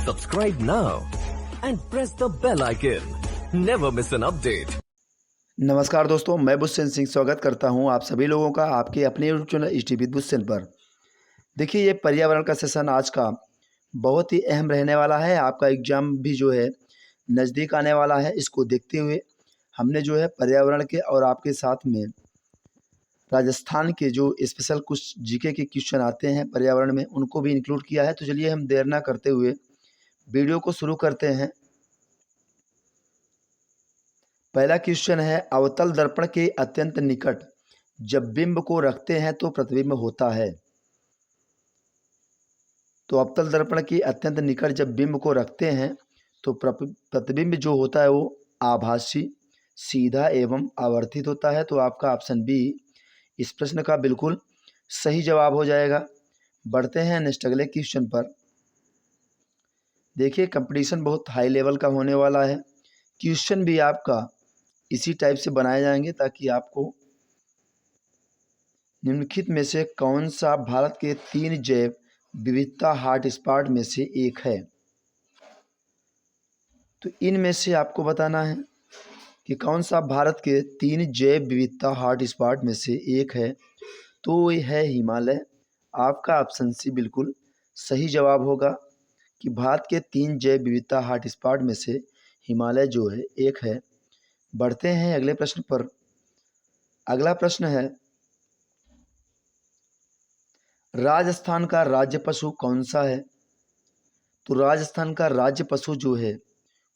Subscribe now and press the bell icon. Never miss an update. नमस्कार दोस्तों, मैं बुस्सेन सिंह स्वागत करता हूं आप सभी लोगों का आपके अपने यूट्यूब चैनल एचटी विद बुस्सेन पर। देखिए, ये पर्यावरण का सेशन आज का बहुत ही अहम रहने वाला है। आपका एग्ज़ाम भी जो है नज़दीक आने वाला है। इसको देखते हुए हमने जो है पर्यावरण के और आपके साथ में राजस्थान के जो स्पेशल कुछ जीके के क्वेश्चन आते हैं पर्यावरण में, उनको भी इंक्लूड किया है। तो चलिए हम देर ना करते हुए वीडियो को शुरू करते हैं। पहला क्वेश्चन है, अवतल दर्पण के अत्यंत निकट जब बिंब को रखते हैं तो प्रतिबिंब होता है। तो अवतल दर्पण के अत्यंत निकट जब बिंब को रखते हैं तो प्रतिबिंब जो होता है वो आभासी, सीधा एवं आवर्तित होता है। तो आपका ऑप्शन बी इस प्रश्न का बिल्कुल सही जवाब हो जाएगा। बढ़ते हैं नेक्स्ट अगले क्वेश्चन पर। देखिए, कंपटीशन बहुत हाई लेवल का होने वाला है। क्वेश्चन भी आपका इसी टाइप से बनाए जाएंगे ताकि आपको निम्नलिखित में से कौन सा भारत के 3 जैव विविधता हॉटस्पॉट में से एक है। तो इनमें से आपको बताना है कि कौन सा भारत के 3 जैव विविधता हॉटस्पॉट में से एक है। तो ये है हिमालय। आपका ऑप्शन सी बिल्कुल सही जवाब होगा कि भारत के 3 जैव विविधता हॉटस्पॉट में से हिमालय जो है एक है। बढ़ते हैं अगले प्रश्न पर। अगला प्रश्न है, राजस्थान का राज्य पशु कौन सा है। तो राजस्थान का राज्य पशु जो है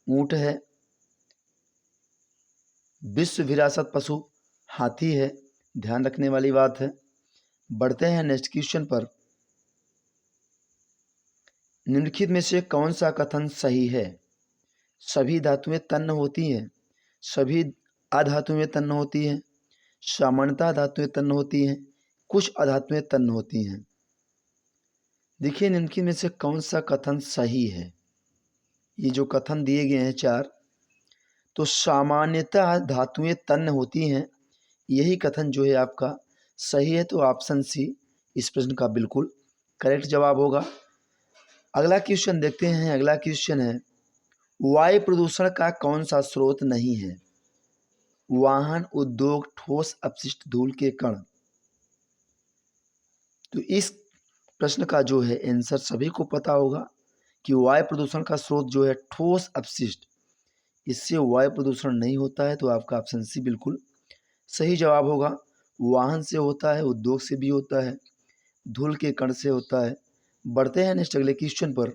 ऊंट है। विश्व विरासत पशु हाथी है। ध्यान रखने वाली बात है। बढ़ते हैं नेक्स्ट क्वेश्चन पर। निम्नलिखित में से कौन सा कथन सही है। सभी धातुएं तन्न होती हैं, सभी अधातुएं तन्न होती हैं, सामान्यतः धातुएं तन्न होती हैं, कुछ अधातुएं तन्न होती हैं। देखिए, निम्नलिखित में से कौन सा कथन सही है। ये जो कथन दिए गए हैं 4, तो सामान्यतः धातुएं तन्न होती हैं, यही कथन जो है आपका सही है। तो ऑप्शन सी इस प्रश्न का बिल्कुल करेक्ट जवाब होगा। अगला क्वेश्चन देखते हैं। अगला क्वेश्चन है, वायु प्रदूषण का कौन सा स्रोत नहीं है। वाहन, उद्योग, ठोस अपशिष्ट, धूल के कण। तो इस प्रश्न का जो है आंसर सभी को पता होगा कि वायु प्रदूषण का स्रोत जो है ठोस अपशिष्ट, इससे वायु प्रदूषण नहीं होता है। तो आपका ऑप्शन सी बिल्कुल सही जवाब होगा। वाहन से होता है, उद्योग से भी होता है, धूल के कण से होता है। बढ़ते हैं नेक्स्ट अगले क्वेश्चन पर।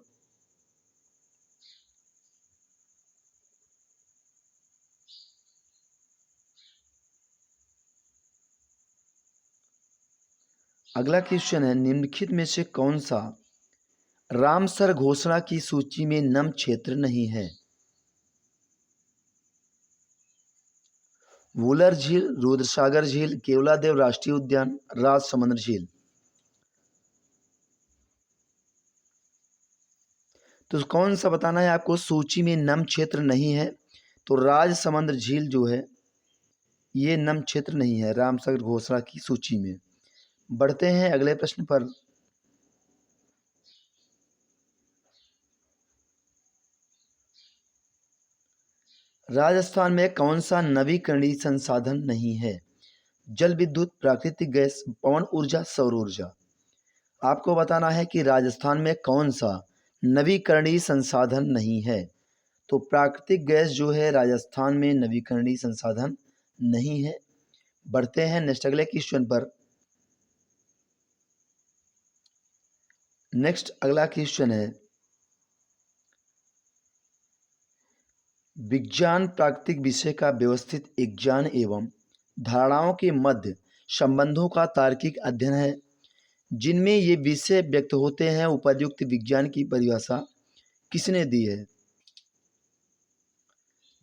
अगला क्वेश्चन है, निम्नलिखित में से कौन सा रामसर घोषणा की सूची में नम क्षेत्र नहीं है। वुलर झील, रुद्रसागर झील, केवलादेव राष्ट्रीय उद्यान, राजसमंद झील। तो कौन सा बताना है आपको सूची में नम क्षेत्र नहीं है। तो राजसमंद झील जो है ये नम क्षेत्र नहीं है रामसर घोषणा की सूची में। बढ़ते हैं अगले प्रश्न पर। राजस्थान में कौन सा नवीकरणीय संसाधन नहीं है। जल विद्युत, प्राकृतिक गैस, पवन ऊर्जा, सौर ऊर्जा। आपको बताना है कि राजस्थान में कौन सा नवीकरणीय संसाधन नहीं है। तो प्राकृतिक गैस जो है राजस्थान में नवीकरणीय संसाधन नहीं है। बढ़ते हैं नेक्स्ट अगले क्वेश्चन पर। नेक्स्ट अगला क्वेश्चन है, विज्ञान प्राकृतिक विषय का व्यवस्थित ज्ञान एवं धारणाओं के मध्य संबंधों का तार्किक अध्ययन है जिनमें ये विषय व्यक्त होते हैं। उपर्युक्त विज्ञान की परिभाषा किसने दी है।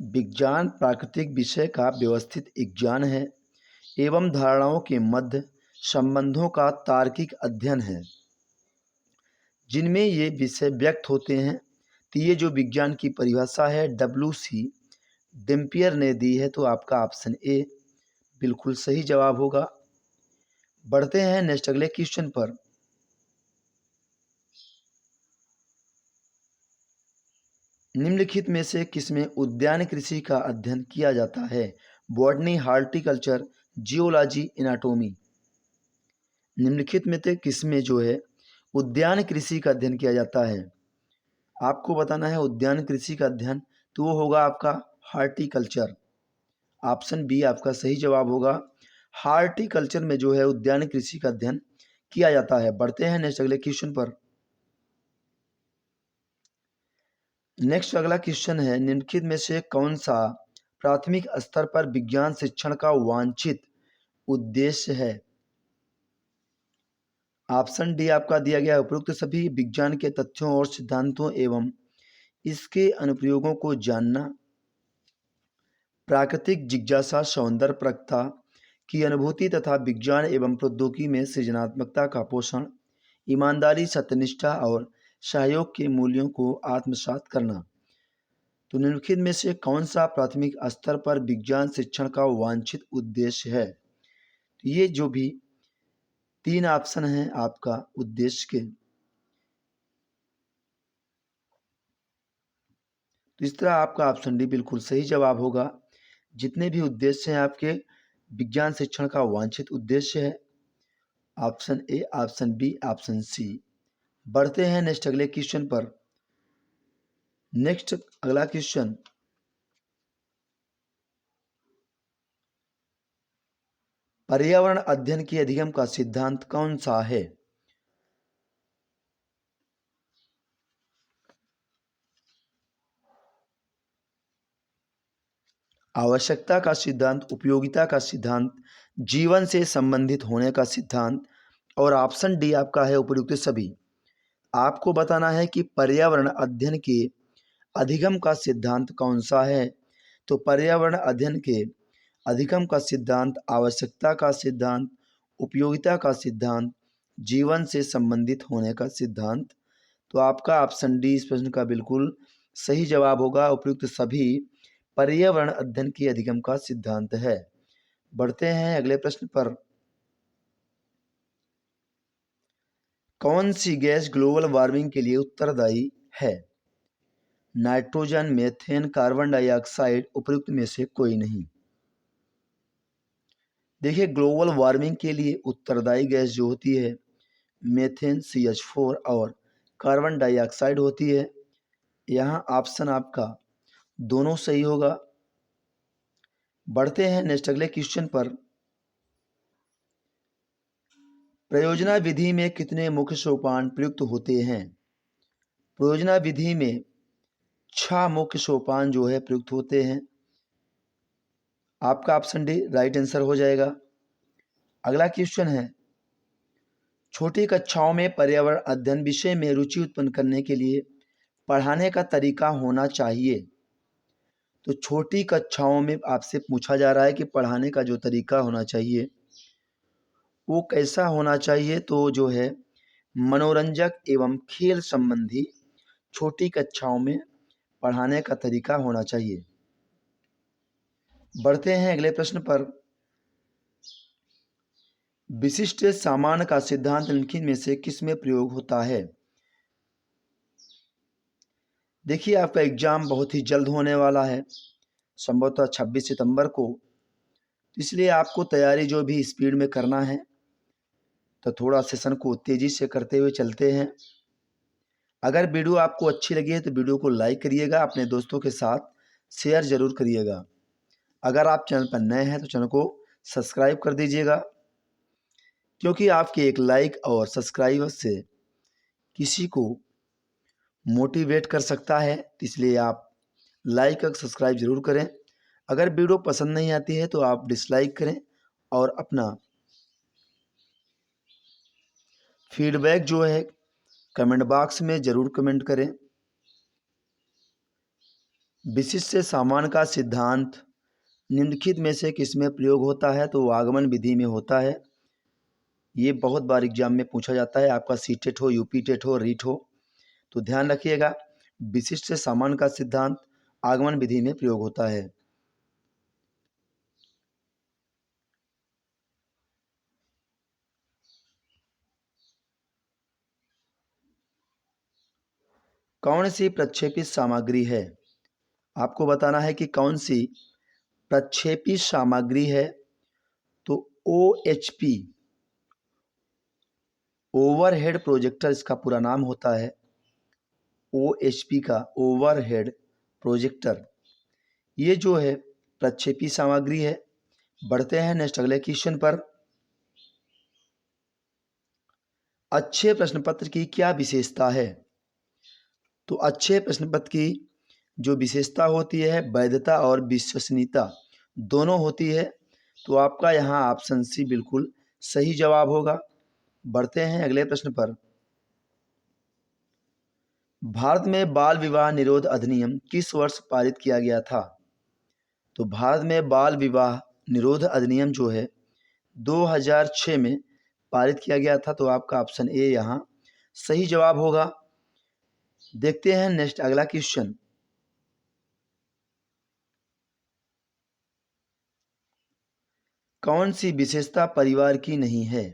विज्ञान प्राकृतिक विषय का व्यवस्थित ज्ञान है एवं धारणाओं के मध्य संबंधों का तार्किक अध्ययन है जिनमें ये विषय व्यक्त होते हैं। तो ये जो विज्ञान की परिभाषा है WC डेम्पियर ने दी है। तो आपका ऑप्शन ए बिल्कुल सही जवाब होगा। बढ़ते हैं नेक्स्ट अगले क्वेश्चन पर। निम्नलिखित में से किसमें उद्यान कृषि का अध्ययन किया जाता है? Botany, horticulture, geology, anatomy. निम्नलिखित में से किसमें जो है उद्यान कृषि का अध्ययन किया जाता है? आपको बताना है उद्यान कृषि का अध्ययन, तो वो होगा आपका हार्टिकल्चर। ऑप्शन बी आपका सही जवाब होगा। हार्टिकल्चर में जो है उद्यान कृषि का अध्ययन किया जाता है। बढ़ते हैं नेक्स्ट अगले क्वेश्चन पर। नेक्स्ट अगला क्वेश्चन है, निम्नलिखित में से कौन सा प्राथमिक स्तर पर विज्ञान शिक्षण का वांछित उद्देश्य है? ऑप्शन डी आपका दिया गया है, उपरोक्त सभी विज्ञान के तथ्यों और सिद्धांतों एवं इसके अनुप्रयोगों को जानना, प्राकृतिक जिज्ञासा, सौंदर्यप्रज्ञता की अनुभूति तथा विज्ञान एवं प्रौद्योगिकी में सृजनात्मकता का पोषण, ईमानदारी, सत्यनिष्ठा और सहयोग के मूल्यों को आत्मसात करना। तो निम्नलिखित में से कौन सा प्राथमिक स्तर पर विज्ञान शिक्षण का वांछित उद्देश्य है? तो ये जो भी तीन ऑप्शन हैं आपका उद्देश्य के, तो इस तरह आपका ऑप्शन डी बिल्कुल सही जवाब होगा। जितने भी उद्देश्य हैं आपके विज्ञान शिक्षण का वांछित उद्देश्य है option A, option B, option C. बढ़ते हैं नेक्स्ट अगले क्वेश्चन पर। नेक्स्ट अगला क्वेश्चन, पर्यावरण अध्ययन के अधिगम का सिद्धांत कौन सा है? आवश्यकता का सिद्धांत, उपयोगिता का सिद्धांत, जीवन से संबंधित होने का सिद्धांत, और ऑप्शन डी आपका है उपयुक्त सभी। आपको बताना है कि पर्यावरण अध्ययन के अधिगम का सिद्धांत कौन सा है। तो पर्यावरण अध्ययन के अधिगम का सिद्धांत, आवश्यकता का सिद्धांत, उपयोगिता का सिद्धांत, जीवन से संबंधित होने का सिद्धांत। तो आपका ऑप्शन डी इस प्रश्न का बिल्कुल सही जवाब होगा। उपयुक्त सभी पर्यावरण अध्ययन के अधिगम का सिद्धांत है। बढ़ते हैं अगले प्रश्न पर। कौन सी गैस ग्लोबल वार्मिंग के लिए उत्तरदायी है? नाइट्रोजन, मीथेन, कार्बन डाइऑक्साइड, उपयुक्त में से कोई नहीं। देखिए ग्लोबल वार्मिंग के लिए उत्तरदायी गैस जो होती है मीथेन, CH4 और कार्बन डाइऑक्साइड होती है। यहाँ ऑप्शन आपका दोनों सही होगा। बढ़ते हैं नेक्स्ट अगले क्वेश्चन पर। प्रयोजना विधि में कितने मुख्य सोपान प्रयुक्त होते हैं? प्रयोजना विधि में 6 मुख्य सोपान जो है प्रयुक्त होते हैं। आपका ऑप्शन डी राइट आंसर हो जाएगा। अगला क्वेश्चन है, छोटी कक्षाओं में पर्यावरण अध्ययन विषय में रुचि उत्पन्न करने के लिए पढ़ाने का तरीका होना चाहिए। तो छोटी कक्षाओं में आपसे पूछा जा रहा है कि पढ़ाने का जो तरीका होना चाहिए वो कैसा होना चाहिए। तो जो है मनोरंजक एवं खेल संबंधी छोटी कक्षाओं में पढ़ाने का तरीका होना चाहिए। बढ़ते हैं अगले प्रश्न पर। विशिष्ट सामान्य का सिद्धांत निम्नलिखित में से किस में प्रयोग होता है? देखिए आपका एग्जाम बहुत ही जल्द होने वाला है, संभवतः 26 सितंबर को, इसलिए आपको तैयारी जो भी स्पीड में करना है, तो थोड़ा सेशन को तेज़ी से करते हुए चलते हैं। अगर वीडियो आपको अच्छी लगी है तो वीडियो को लाइक करिएगा, अपने दोस्तों के साथ शेयर ज़रूर करिएगा। अगर आप चैनल पर नए हैं तो चैनल को सब्सक्राइब कर दीजिएगा, क्योंकि आपके एक लाइक और सब्सक्राइब से किसी को मोटिवेट कर सकता है, इसलिए आप लाइक और सब्सक्राइब ज़रूर करें। अगर वीडियो पसंद नहीं आती है तो आप डिसलाइक करें और अपना फीडबैक जो है कमेंट बॉक्स में ज़रूर कमेंट करें। विशिष्ट सामान्य का सिद्धांत निम्नलिखित में से किसमें प्रयोग होता है? तो आगमन विधि में होता है। ये बहुत बार एग्जाम में पूछा जाता है, आपका सीटेट हो, यूपी टेट हो, रीट हो, तो ध्यान रखिएगा विशिष्ट सामान्य का सिद्धांत आगमन विधि में प्रयोग होता है। कौन सी प्रक्षेपित सामग्री है? आपको बताना है कि कौन सी प्रक्षेपित सामग्री है। तो OHP, ओवरहेड प्रोजेक्टर इसका पूरा नाम होता है। OHP का ओवरहेड प्रोजेक्टर, ये जो है प्रक्षेपी सामग्री है। बढ़ते हैं नेक्स्ट अगले क्वेश्चन पर। अच्छे प्रश्न पत्र की क्या विशेषता है? तो अच्छे प्रश्न पत्र की जो विशेषता होती है, वैधता और विश्वसनीयता दोनों होती है। तो आपका यहाँ ऑप्शन सी बिल्कुल सही जवाब होगा। बढ़ते हैं अगले प्रश्न पर। भारत में बाल विवाह निरोध अधिनियम किस वर्ष पारित किया गया था? तो भारत में बाल विवाह निरोध अधिनियम जो है 2006 में पारित किया गया था। तो आपका ऑप्शन ए यहाँ सही जवाब होगा। देखते हैं नेक्स्ट अगला क्वेश्चन। कौन सी विशेषता परिवार की नहीं है?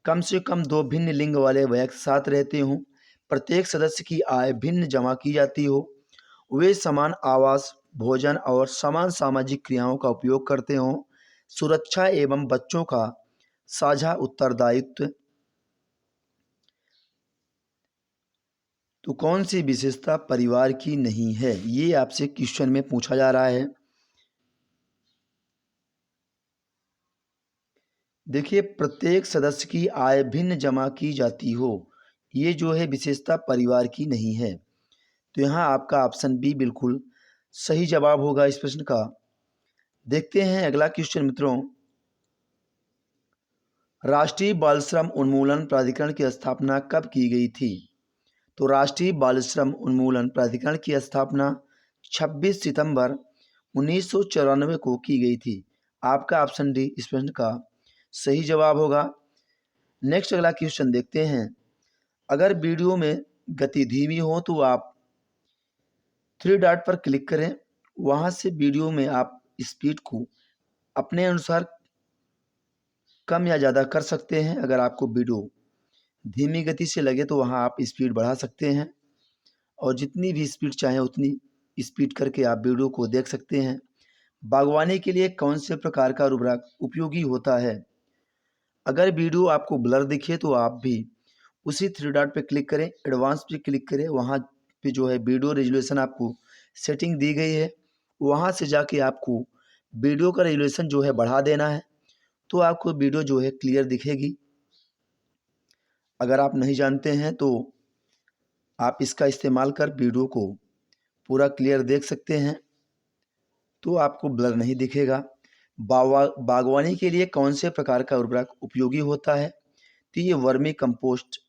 कम से कम 2 भिन्न लिंग वाले व्यक्ति साथ रहते हों, प्रत्येक सदस्य की आय भिन्न जमा की जाती हो, वे समान आवास, भोजन और समान सामाजिक क्रियाओं का उपयोग करते हों, सुरक्षा एवं बच्चों का साझा उत्तरदायित्व। तो कौन सी विशेषता परिवार की नहीं है, ये आपसे क्वेश्चन में पूछा जा रहा है। देखिए, प्रत्येक सदस्य की आय भिन्न जमा की जाती हो, ये जो है विशेषता परिवार की नहीं है। तो यहाँ आपका ऑप्शन बी बिल्कुल सही जवाब होगा इस प्रश्न का। देखते हैं अगला क्वेश्चन मित्रों। राष्ट्रीय बाल श्रम उन्मूलन प्राधिकरण की स्थापना कब की गई थी? तो राष्ट्रीय बाल श्रम उन्मूलन प्राधिकरण की स्थापना 26 सितंबर 1994 को की गई थी। आपका ऑप्शन डी इस प्रश्न का सही जवाब होगा। नेक्स्ट अगला क्वेश्चन देखते हैं। अगर वीडियो में गति धीमी हो तो आप 3 डॉट पर क्लिक करें, वहाँ से वीडियो में आप स्पीड को अपने अनुसार कम या ज़्यादा कर सकते हैं। अगर आपको वीडियो धीमी गति से लगे तो वहाँ आप स्पीड बढ़ा सकते हैं, और जितनी भी स्पीड चाहें उतनी स्पीड करके आप वीडियो को देख सकते हैं। बागवानी के लिए कौन से प्रकार का उर्वरक उपयोगी होता है? अगर वीडियो आपको ब्लर दिखे तो आप भी उसी 3 डॉट पे क्लिक करें, एडवांस पे क्लिक करें, वहाँ पे जो है वीडियो रेजुलेशन आपको सेटिंग दी गई है, वहाँ से जाके आपको वीडियो का रेजुलेशन जो है बढ़ा देना है, तो आपको वीडियो जो है क्लियर दिखेगी। अगर आप नहीं जानते हैं तो आप इसका इस्तेमाल कर वीडियो को पूरा क्लियर देख सकते हैं, तो आपको ब्लर नहीं दिखेगा। बागवानी के लिए कौन से प्रकार का उर्वरक उपयोगी होता है? तो ये वर्मी कंपोस्ट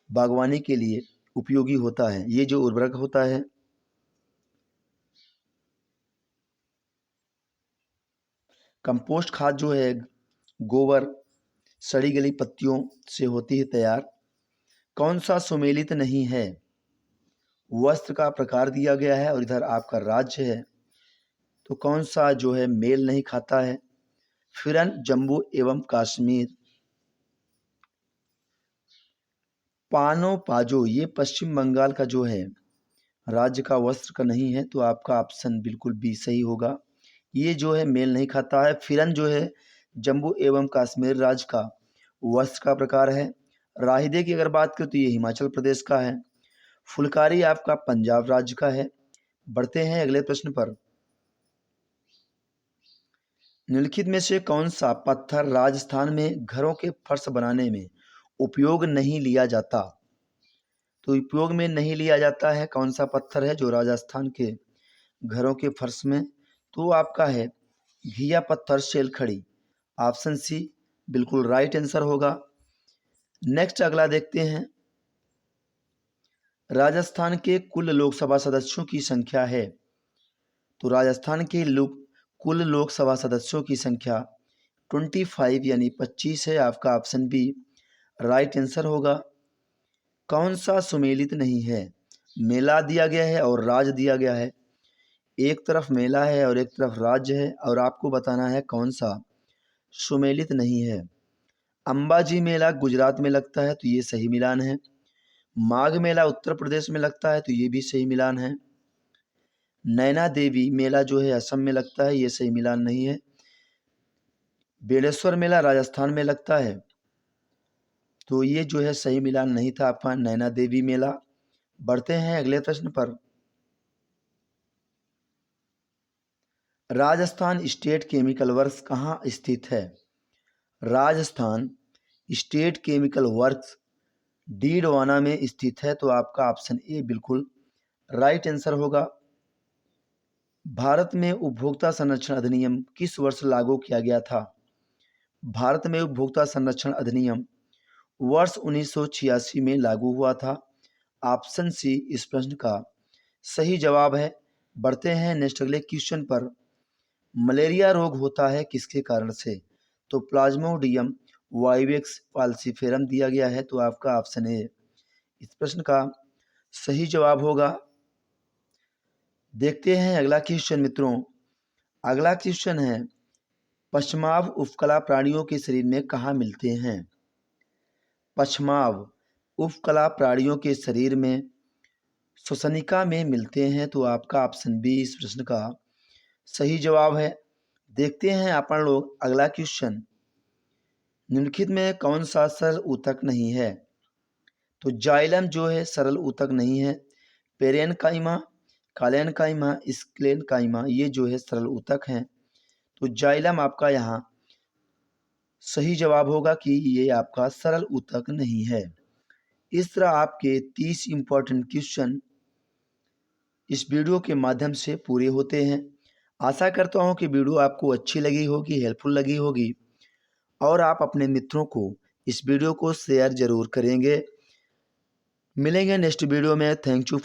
बागवानी के लिए उपयोगी होता है। ये जो उर्वरक होता है, कंपोस्ट खाद जो है गोबर, सड़ी गली पत्तियों से होती है तैयार। कौन सा सुमेलित नहीं है? वस्त्र का प्रकार दिया गया है और इधर आपका राज्य है, तो कौन सा जो है मेल नहीं खाता है? फिरन, जम्मू एवं कश्मीर। पानो पाजो, ये पश्चिम बंगाल का जो है राज्य का वस्त्र का नहीं है, तो आपका ऑप्शन बिल्कुल बी सही होगा। ये जो है मेल नहीं खाता है। फिरन जो है जम्मू एवं कश्मीर राज्य का वस्त्र का प्रकार है। राहिदे की अगर बात करें तो ये हिमाचल प्रदेश का है। फुलकारी आपका पंजाब राज्य का है। बढ़ते हैं अगले प्रश्न पर। निम्नलिखित में से कौन सा पत्थर राजस्थान में घरों के फर्श बनाने में उपयोग नहीं लिया जाता? तो उपयोग में नहीं लिया जाता है कौन सा पत्थर है जो राजस्थान के घरों के फर्श में? तो आपका है घिया पत्थर, शेलखड़ी। ऑप्शन सी बिल्कुल राइट आंसर होगा। नेक्स्ट अगला देखते हैं। राजस्थान के कुल लोकसभा सदस्यों की संख्या है। तो राजस्थान के कुल लोकसभा सदस्यों की संख्या 25 यानी 25 है। आपका ऑप्शन बी राइट आंसर होगा। कौन सा सुमेलित नहीं है? मेला दिया गया है और राज्य दिया गया है। एक तरफ मेला है और एक तरफ राज्य है, और आपको बताना है कौन सा सुमेलित नहीं है। अंबाजी मेला गुजरात में लगता है, तो ये सही मिलान है। माघ मेला उत्तर प्रदेश में लगता है, तो ये भी सही मिलान है। नैना देवी मेला जो है असम में लगता है, ये सही मिलान नहीं है। बेड़ेश्वर मेला राजस्थान में लगता है, तो ये जो है सही मिलान नहीं था आपका नैना देवी मेला। बढ़ते हैं अगले प्रश्न पर। राजस्थान स्टेट केमिकल वर्क्स कहाँ स्थित है? Rajasthan state chemical works Didwana में स्थित है, तो आपका ऑप्शन ए बिल्कुल राइट आंसर होगा। भारत में उपभोक्ता संरक्षण अधिनियम किस वर्ष लागू किया गया था? भारत में उपभोक्ता संरक्षण अधिनियम वर्ष 1986 में लागू हुआ था। ऑप्शन सी इस प्रश्न का सही जवाब है। बढ़ते हैं नेक्स्ट अगले क्वेश्चन पर। मलेरिया रोग होता है किसके कारण से? तो प्लाज्मोडियम वाइवेक्स फाल्सिफेरम दिया गया है, तो आपका ऑप्शन ए इस प्रश्न का सही जवाब होगा। देखते हैं अगला क्वेश्चन मित्रों। अगला क्वेश्चन है, पश्माव उपकला प्राणियों के शरीर में कहाँ मिलते हैं? पश्माव उपकला प्राणियों के शरीर में श्वसनिका में मिलते हैं, तो आपका ऑप्शन बी इस प्रश्न का सही जवाब है। देखते हैं अपन लोग अगला क्वेश्चन। निम्नलिखित में कौन सा सरल ऊतक नहीं है? तो जाइलम जो है सरल ऊतक नहीं है। पेरेनकाइमा, कालेनकाइमा, स्क्लेनकाइमा ये जो है सरल ऊतक हैं, तो जाइलम आपका यहाँ सही जवाब होगा कि ये आपका सरल ऊतक नहीं है। इस तरह आपके 30 इंपॉर्टेंट क्वेश्चन इस वीडियो के माध्यम से पूरे होते हैं। आशा करता हूँ कि वीडियो आपको अच्छी लगी होगी, हेल्पफुल लगी होगी, और आप अपने मित्रों को इस वीडियो को शेयर जरूर करेंगे। मिलेंगे नेक्स्ट वीडियो में। Thank you.